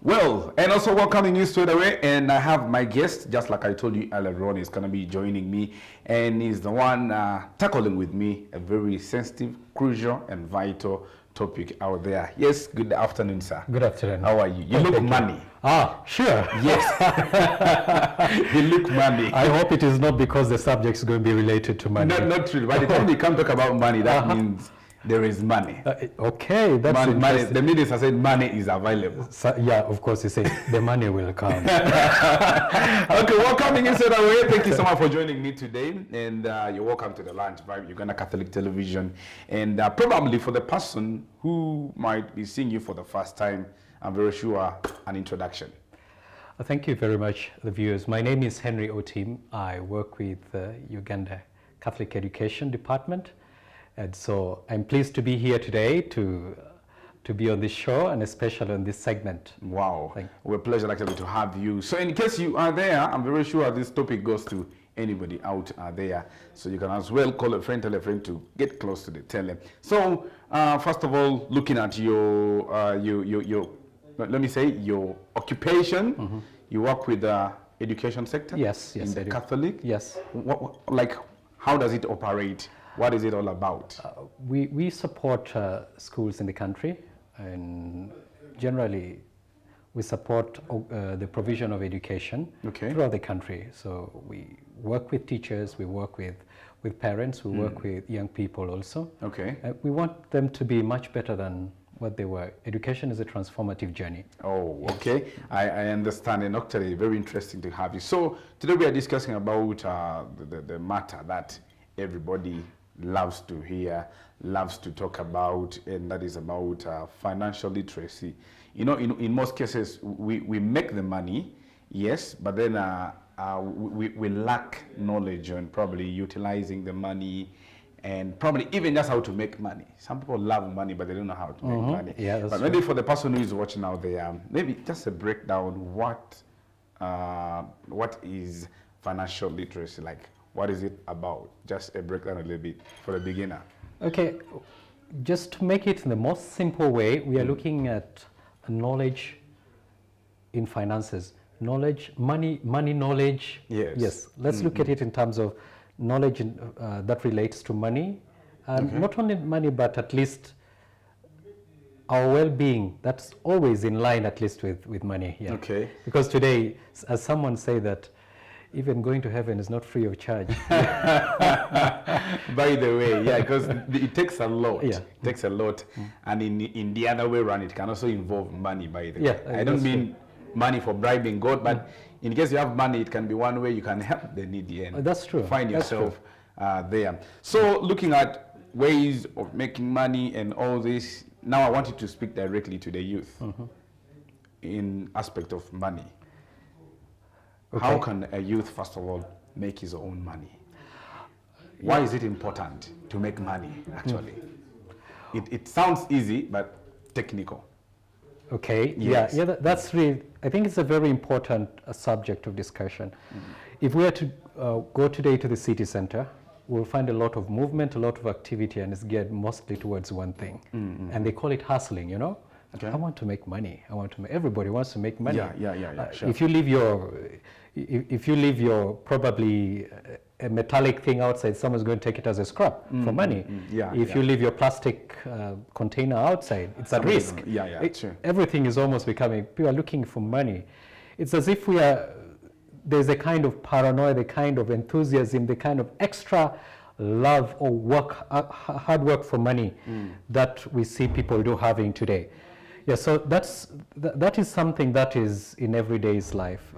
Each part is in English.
Well, and also welcoming you straight away, and I have my guest, just like I told you earlier on, is going to be joining me, and he's the one tackling with me a very sensitive, crucial, and vital topic out there. Yes, good afternoon, sir. Good afternoon. How are you? You look money. Sure. Yes. You look money. I hope it is not because the subject is going to be related to money. Not really. By the time we come talk about money, that means there is money. Okay, that's money. The minute I said money is available. So, yeah, of course, you say the money will come. Okay, welcoming you straight away. Thank you so much for joining me today. And you're welcome to the Lunch Vibe, Uganda Catholic Television. And probably for the person who might be seeing you for the first time, I'm very sure an introduction. Thank you very much, the viewers. My name is Henry Otim. I work with the Uganda Catholic Education Department. And so I'm pleased to be here today to be on this show, and especially on this segment. Wow, we're pleasure actually to have you. So in case you are there, I'm very sure this topic goes to anybody out there. So you can as well call a friend, tell a friend to get close to the tele. So first of all, looking at your let me say your occupation, you work with the education sector. Yes, in the I do. Catholic. Yes. Like, how does it operate? What is it all about? We support schools in the country, and generally we support the provision of education throughout the country. So we work with teachers, we work with parents, we work with young people also. Okay. We want them to be much better than what they were. Education is a transformative journey. Oh, okay. I understand, and actually very interesting to have you. So today we are discussing about the matter that everybody loves to hear, loves to talk about, and that is about financial literacy. You know, in most cases, we make the money, yes, but then we lack knowledge on probably utilizing the money, and probably even just how to make money. Some people love money, but they don't know how to make money. Yeah, that's but maybe for the person who is watching out there, maybe just a breakdown, what is financial literacy like? What is it about? Just a breakdown a little bit for a beginner. Okay, just to make it in the most simple way, we are looking at knowledge in finances. Knowledge, money knowledge. Yes. Yes, let's look at it in terms of knowledge that relates to money. Not only money, but at least our well-being. That's always in line, at least with money. Yeah. Okay. Because today, as someone say that, even going to heaven is not free of charge. By the way, yeah, because it takes a lot. Yeah. It takes a lot. And in the other way around, it can also involve money, by the way. Yeah, I don't mean money for bribing God, but in case you have money, it can be one way you can help the needy and that's true. Find yourself there. So looking at ways of making money and all this, now I want you to speak directly to the youth in aspect of money. Okay. How can a youth, first of all, make his own money? Why is it important to make money, actually? It sounds easy, but technical. Okay, yes. yeah, that's really, I think it's a very important subject of discussion. If we were to go today to the city center, we'll find a lot of movement, a lot of activity, and it's geared mostly towards one thing. And they call it hustling, you know? Okay. I want to make money. Everybody wants to make money. Yeah, sure. If you leave your probably a metallic thing outside, someone's going to take it as a scrap for money. If you leave your plastic container outside, it's at risk. Sure. Everything is almost becoming, people are looking for money. It's as if there's a kind of paranoia, the kind of enthusiasm, the kind of extra love or hard work for money that we see people do having today. Yeah, so that is something that is in everyday's life.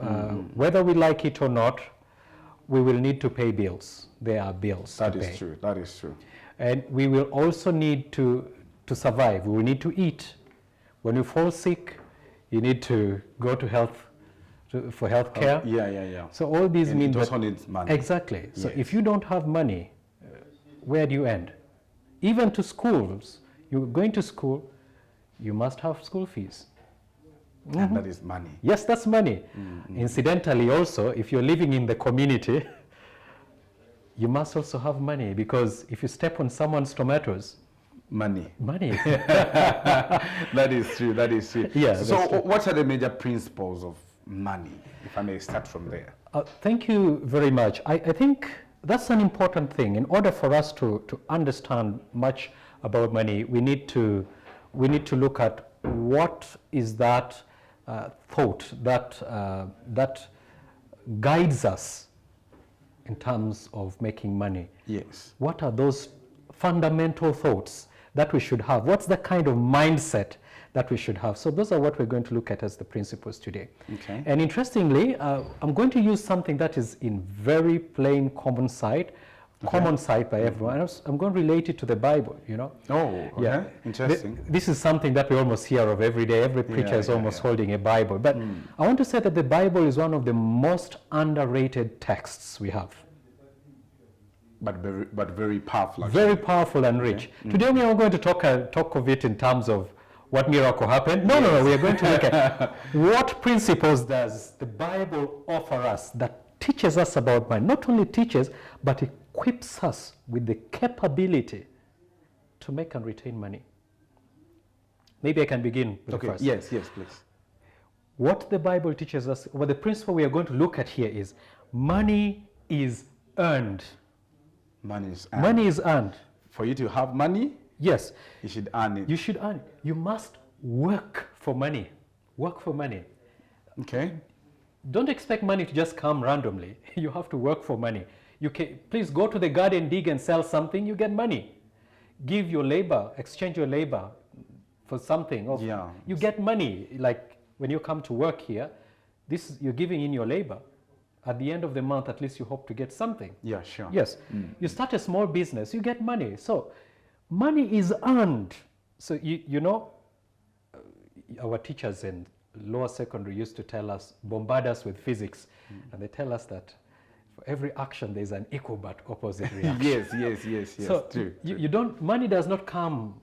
Whether we like it or not, we will need to pay bills. There are bills to pay. That is true. That is true. And we will also need to survive. We will need to eat. When you fall sick, you need to go to for health care. Yeah. So all these mean it also needs money. Exactly. So if you don't have money, where do you end? Even to schools, you're going to school, you must have school fees. And that is money. Yes, that's money. Incidentally also, if you're living in the community, you must also have money, because if you step on someone's tomatoes, Money. Money. That is true. That is true. Yeah, So, that's true. what are the major principles of money, if I may start from there? Thank you very much. I think that's an important thing. In order for us to understand much about money, we need to look at what is that thought that guides us in terms of making money. Yes. What are those fundamental thoughts that we should have? What's the kind of mindset that we should have? So those are what we're going to look at as the principles today. Okay. And interestingly, I'm going to use something that is in very plain common sight by everyone. I'm going to relate it to the Bible, you know. Oh, okay. Yeah. Interesting. This is something that we almost hear of every day. Every preacher is almost holding a Bible. But I want to say that the Bible is one of the most underrated texts we have. But very powerful. Actually. Very powerful and rich. Today we are going to talk of it in terms of what miracle happened. No, we are going to look at what principles does the Bible offer us that teaches us about money. Not only teaches, but equips us with the capability to make and retain money. Maybe I can begin with the first. Yes, please. What the Bible teaches us, what the principle we are going to look at here is money is earned. Money is earned. Money is earned. For you to have money, yes, you should earn it. You should earn it. You must work for money. Work for money. Okay. Don't expect money to just come randomly. You have to work for money. You can, please go to the garden, dig and sell something, you get money. Give your labor, exchange your labor for something. Or you get money. Like when you come to work here, you're giving in your labor. At the end of the month, at least you hope to get something. Yeah, sure. Yes. You start a small business, you get money. So money is earned. So you know, our teachers in lower secondary used to tell us, bombard us with physics. And they tell us that for every action, there's an equal but opposite reaction. yes. So true. You don't, money does not come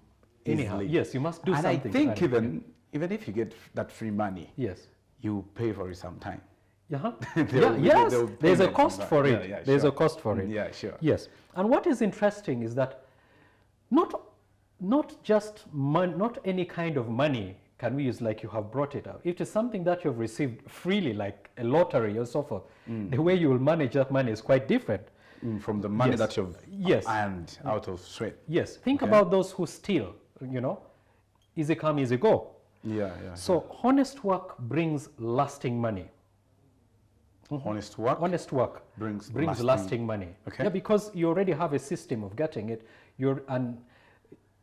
anyhow. Easily. Yes, you must do and something. And I think even if you get that free money, yes, you pay for it sometime. Yes, there's a cost for it. Yeah, there's sure. a cost for it. Yeah, sure. Yes, and what is interesting is that not any kind of money can we use like you have brought it out. If it's something that you've received freely, like a lottery or so forth, the way you will manage that money is quite different. From the money that you've earned out of sweat. Yes, think about those who steal, you know, easy come, easy go. Yeah. So honest work brings lasting money. Honest work brings lasting money. Okay. Yeah, because you already have a system of getting it. And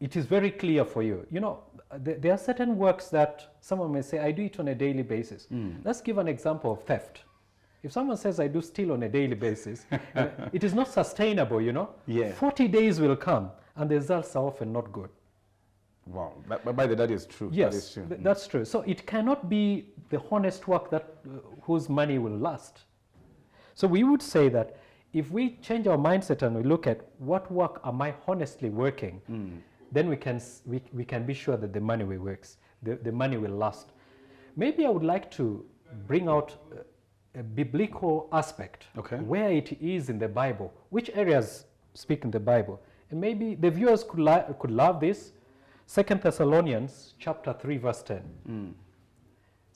it is very clear for you. You know, there are certain works that someone may say, I do it on a daily basis. Let's give an example of theft. If someone says, I do steal on a daily basis, it is not sustainable, you know. Yeah. 40 days will come, and the results are often not good. Wow, but by the that is true. Yes, that is true. That's true. So it cannot be the honest work that whose money will last. So we would say that if we change our mindset and we look at what work am I honestly working, then we can be sure that the money will works, the money will last. Maybe I would like to bring out a biblical aspect where it is in the Bible, which areas speak in the Bible, and maybe the viewers could love this. 2 Thessalonians chapter 3 verse 10.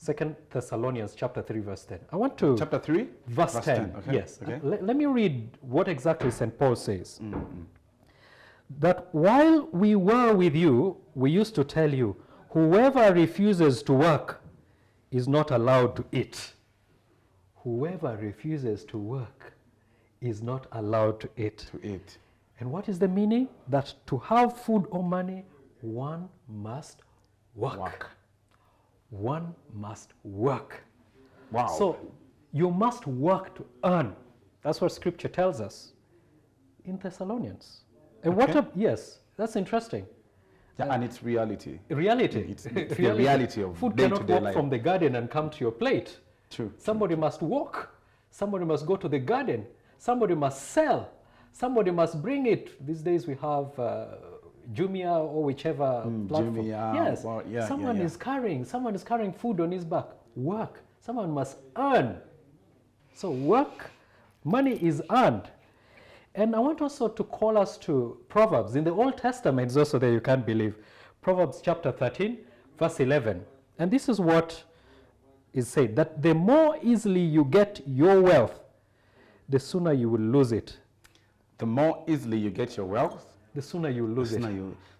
2 Thessalonians chapter 3 verse 10. I want to... Chapter 3? Verse 10. Okay. Yes. Okay. Let me read what exactly St. Paul says. That while we were with you, we used to tell you, whoever refuses to work is not allowed to eat. Whoever refuses to work is not allowed to eat. And what is the meaning? That to have food or money, one must work. One must work. Wow. So you must work to earn. That's what Scripture tells us in Thessalonians. And yes, that's interesting. Yeah, and it's reality. It's the reality of food day-to-day cannot walk life. from the garden and come to your plate. True. Somebody must walk. Somebody must go to the garden. Somebody must sell. Somebody must bring it. These days we have Jumia or whichever platform. Jumia, yes. Well, someone is carrying food on his back. Work. Someone must earn. So work, money is earned. And I want also to call us to Proverbs. In the Old Testament, it's also there, you can't believe. Proverbs chapter 13, verse 11. And this is what is said, that the more easily you get your wealth, the sooner you will lose it. The more easily you get your wealth, the sooner you will lose it.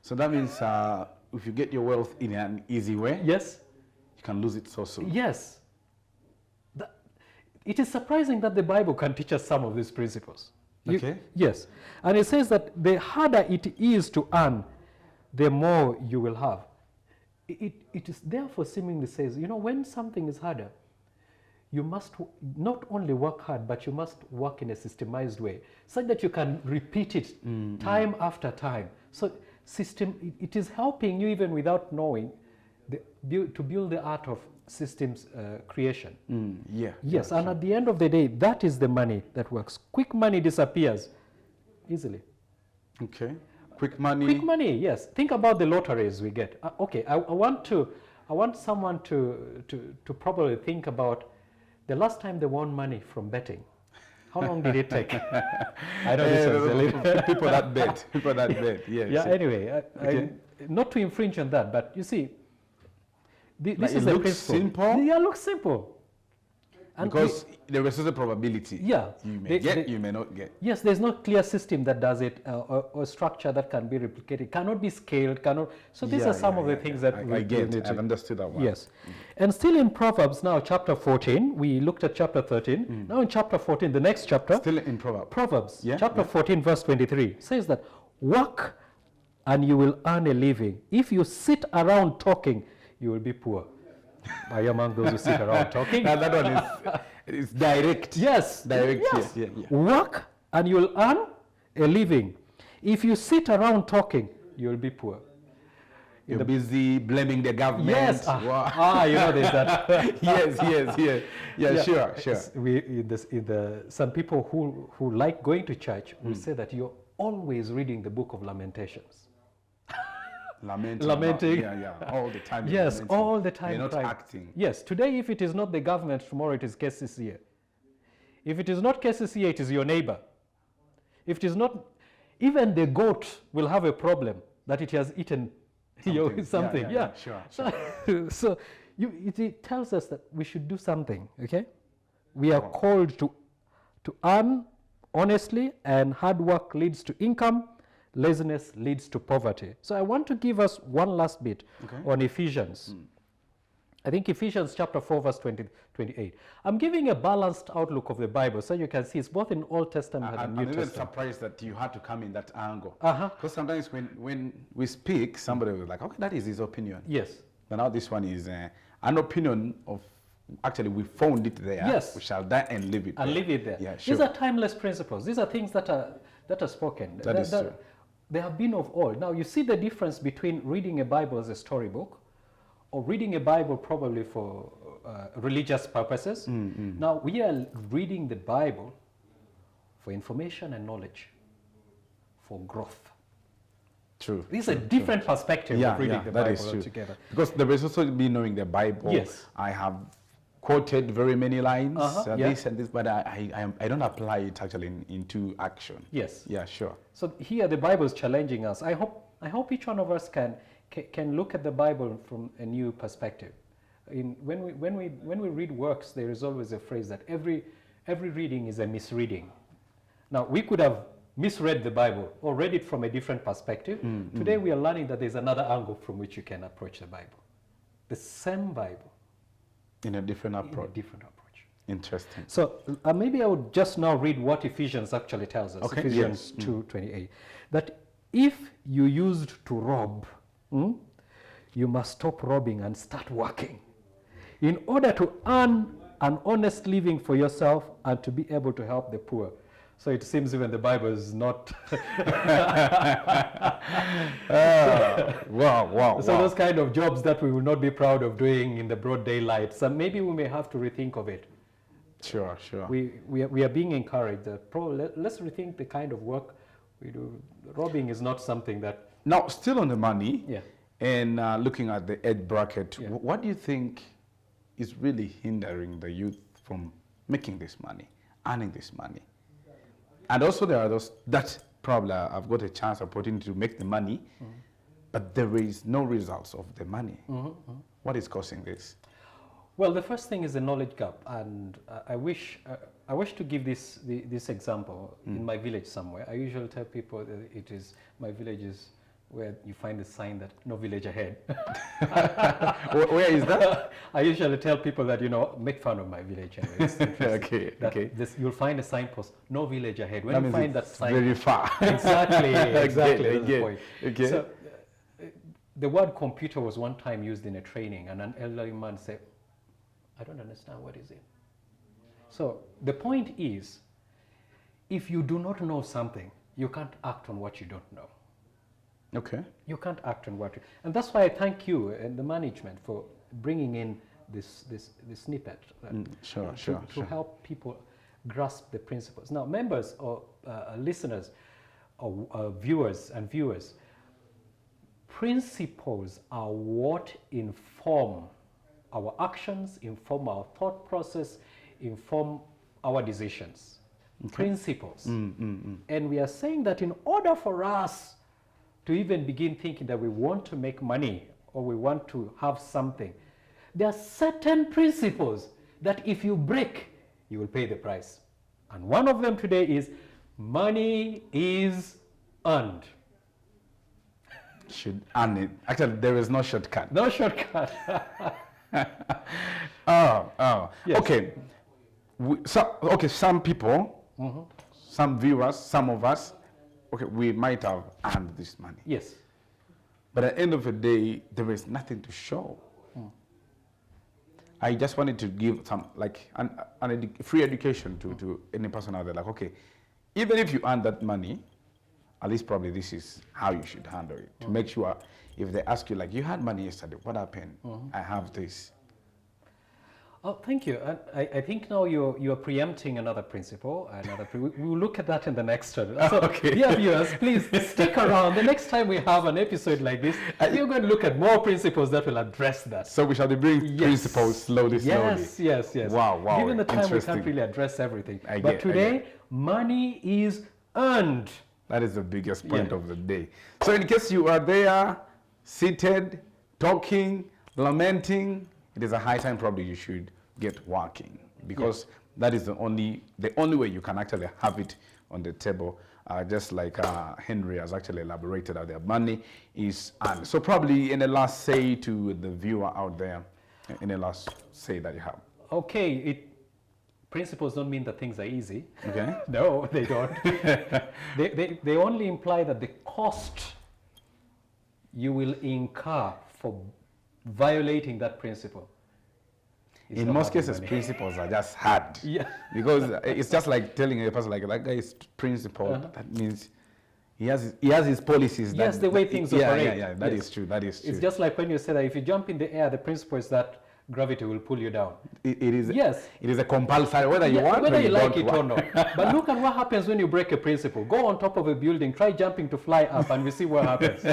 So that means if you get your wealth in an easy way, yes, you can lose it so soon. Yes. It is surprising that the Bible can teach us some of these principles. Okay. Yes. And it says that the harder it is to earn, the more you will have. It is therefore seemingly says, you know, when something is harder, you must not only work hard, but you must work in a systemized way, such that you can repeat it time after time. So it is helping you even without knowing to build the art of systems creation. Yes, and at the end of the day, that is the money that works. Quick money disappears easily. Okay. Quick money. Quick money, yes. Think about the lotteries we get. Okay, I want someone to probably think about the last time they won money from betting. How long did it take? I know this was a little people that bet. People that bet. Yes. Yeah. Anyway, not to infringe on that, but you see, this is the principle. Simple. Yeah, looks simple. And because there is a probability. Yeah. You may get, you may not get. Yes, there's no clear system that does it, or structure that can be replicated, cannot be scaled, cannot. So these are some of the things that I get. I've understood that one. Yes. And still in Proverbs now, chapter 14, we looked at chapter 13. Now in chapter 14, the next chapter. Still in Proverbs. Proverbs, chapter 14, verse 23, says that, work and you will earn a living. If you sit around talking, you will be poor. Are you among those who sit around talking? Now that one is direct. Yes. Direct. Yes. Yeah. Work and you will earn a living. If you sit around talking, you will be poor. You're busy blaming the government. Yes. Wow. You know there's that. yes. Yeah, sure. Some people who like going to church will say that you're always reading the book of Lamentations. Lamenting. Yeah. All the time. Yes, all the time. You're not acting. Yes, today if it is not the government, tomorrow it is KCCA. If it is not KCCA, it is your neighbor. If it is not, even the goat will have a problem that it has eaten something. Yeah. Sure. So it tells us that we should do something, okay? We are called to earn honestly, and hard work leads to income. Laziness leads to poverty. So I want to give us one last bit on Ephesians. I think Ephesians chapter 4, verse 28. I'm giving a balanced outlook of the Bible, so you can see it's both in Old Testament and New Testament. I'm even surprised that you had to come in that angle. Because sometimes when we speak, somebody was like, okay, that is his opinion. Yes. But now this one is an opinion of, actually we found it there. Yes. We shall die and leave it there. And leave it there. Yeah, sure. These are timeless principles. These are things that are spoken. That is true. They have been of old. Now you see the difference between reading a Bible as a storybook or reading a Bible probably for religious purposes. Now we are reading the Bible for information and knowledge, for growth. True. This is a different perspective of reading the Bible altogether. Because there is also me knowing the Bible. Yes. I have quoted very many lines, this and this, but I don't apply it actually into action. Yes. Yeah, sure. So here the Bible is challenging us. I hope each one of us can look at the Bible from a new perspective. When we read works, there is always a phrase that every reading is a misreading. Now we could have misread the Bible or read it from a different perspective. Today we are learning that there's another angle from which you can approach the Bible. The same Bible. In a different approach. Interesting. So maybe I would just now read what Ephesians actually tells us. Ephesians 2:28. That if you used to rob, you must stop robbing and start working in order to earn an honest living for yourself and to be able to help the poor. So it seems even the Bible is not. Wow. So those kind of jobs that we will not be proud of doing in the broad daylight. So maybe we may have to rethink of it. Sure. We are being encouraged that probably let's rethink the kind of work we do. Robbing is not something that. Now, still on the money. Yeah. And looking at the age bracket, what do you think is really hindering the youth from making this money, earning this money? And also there are those that probably I've got a chance, opportunity to make the money, but there is no results of the money. What is causing this? Well, the first thing is the knowledge gap, and I wish to give this example in my village somewhere. I usually tell people that it is my village is where you find the sign that no village ahead. Where is that? I usually tell people that, make fun of my village. Anyway. Okay. You'll find a signpost, no village ahead. When That you means find that it's sign, very far. exactly. That's the point. Okay. So, the word computer was one time used in a training, and an elderly man said, I don't understand, what is it? So the point is, if you do not know something, you can't act on what you don't know. Okay. You can't act on what you... And that's why I thank you and the management for bringing in this snippet to help people grasp the principles. Now, members or listeners or viewers, principles are what inform our actions, inform our thought process, inform our decisions. Okay. Principles. And we are saying that in order for us to even begin thinking that we want to make money or we want to have something, there are certain principles that if you break, you will pay the price. And one of them today is money is earned. Should earn it. Actually, there is no shortcut. No shortcut. Yes. Okay. Some people, some viewers, some of us, we might have earned this money. Yes. But at the end of the day, there is nothing to show. I just wanted to give some, free education to any person out there. Like, okay, even if you earn that money, at least probably this is how you should handle it. To make sure, if they ask you, like, you had money yesterday, what happened? I have this. Oh, thank you. I think now you're preempting another principle. We'll look at that in the next one. So, okay. Dear viewers, please stick around. The next time we have an episode like this, we're going to look at more principles that will address that. So we shall be bringing principles slowly. Yes. Wow. Given the time, we can't really address everything. But today, money is earned. That is the biggest point of the day. So in case you are there, seated, talking, lamenting, it is a high time probably you should get working, because that is the only way you can actually have it on the table, just like Henry has actually elaborated out there. Money is earned. So probably in the last say to the viewer out there, in the last say that you have. Okay, principles don't mean that things are easy. Okay. No, they don't. they only imply that the cost you will incur for violating that principle. In most cases, principles are just hard. Because it's just like telling a person, like, that guy is principled. That means he has his policies. Yes, the way things operate. Yeah, that is true. It's just like when you say that if you jump in the air, the principle is that gravity will pull you down. It is. Yes. It is a compulsory, whether you want whether or you like it want. or not. But look at what happens when you break a principle. Go on top of a building, try jumping to fly up, and we see what happens.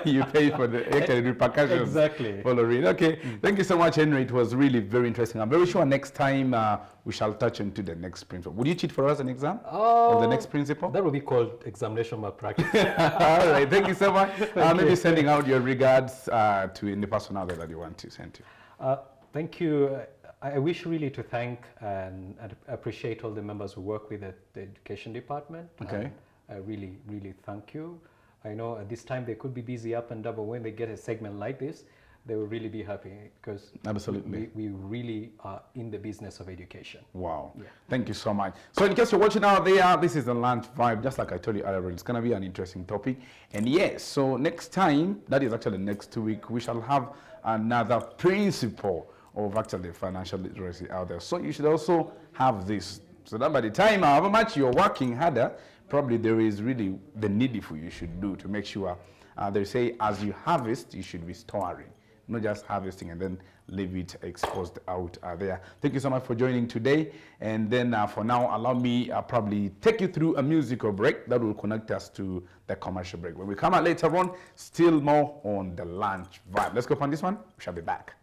You pay for the repercussions. Exactly. Following. Okay. Thank you so much, Henry. It was really very interesting. I'm very sure next time we shall touch into the next principle. Would you cheat for us an exam of the next principle? That will be called examination malpractice. All right. Thank you so much. Maybe sending out your regards to any person out there that you want to send to. Thank you. I wish really to thank and appreciate all the members who work with the education department. Okay. I really, really thank you. I know at this time they could be busy up and down, but when they get a segment like this, they will really be happy, because absolutely we really are in the business of education. Wow. Thank you so much. So in case you're watching out there, this is the lunch vibe. Just like I told you earlier, it's going to be an interesting topic. And yes, so next time, that is actually next week, we shall have another principle of actually financial literacy out there. So you should also have this, so that by the time however much you're working harder, probably there is really the needful you should do to make sure they say as you harvest, you should be storing, not just harvesting and then leave it exposed out there. Thank you so much for joining today. And then for now, allow me probably take you through a musical break that will connect us to the commercial break. When we come out later on, still more on the lunch vibe. Let's go on this one. We shall be back.